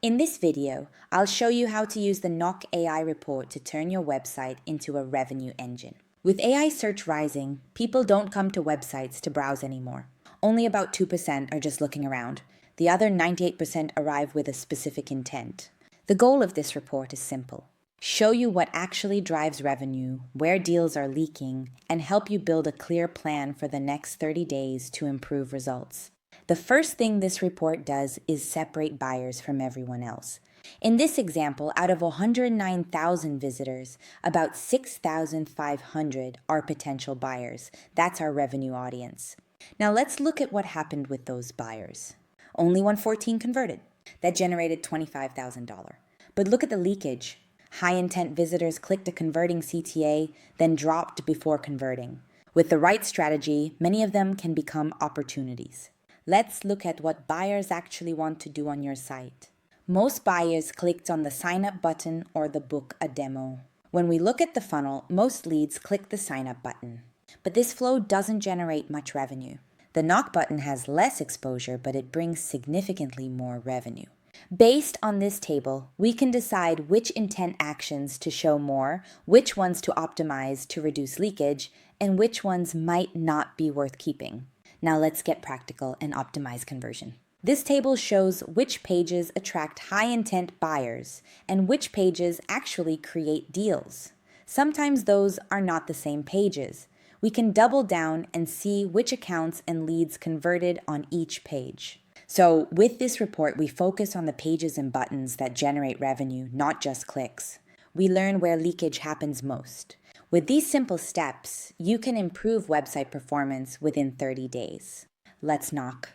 In this video, I'll show you how to use the Knock AI report to turn your website into a revenue engine. With AI search rising, people don't come to websites to browse anymore. Only about 2% are just looking around. The other 98% arrive with a specific intent. The goal of this report is simple. Show you what actually drives revenue, where deals are leaking, and help you build a clear plan for the next 30 days to improve results. The first thing this report does is separate buyers from everyone else. In this example, out of 109,000 visitors, about 6,500 are potential buyers. That's our revenue audience. Now let's look at what happened with those buyers. Only 114 converted. That generated $25,000. But look at the leakage. High-intent visitors clicked a converting CTA, then dropped before converting. With the right strategy, many of them can become opportunities. Let's look at what buyers actually want to do on your site. Most buyers clicked on the sign up button or the book a demo. When we look at the funnel, most leads click the sign up button. But this flow doesn't generate much revenue. The knock button has less exposure, but it brings significantly more revenue. Based on this table, we can decide which intent actions to show more, which ones to optimize to reduce leakage, and which ones might not be worth keeping. Now let's get practical and optimize conversion. This table shows which pages attract high-intent buyers and which pages actually create deals. Sometimes those are not the same pages. We can double down and see which accounts and leads converted on each page. So with this report, we focus on the pages and buttons that generate revenue, not just clicks. We learn where leakage happens most. With these simple steps, you can improve website performance within 30 days. Let's knock.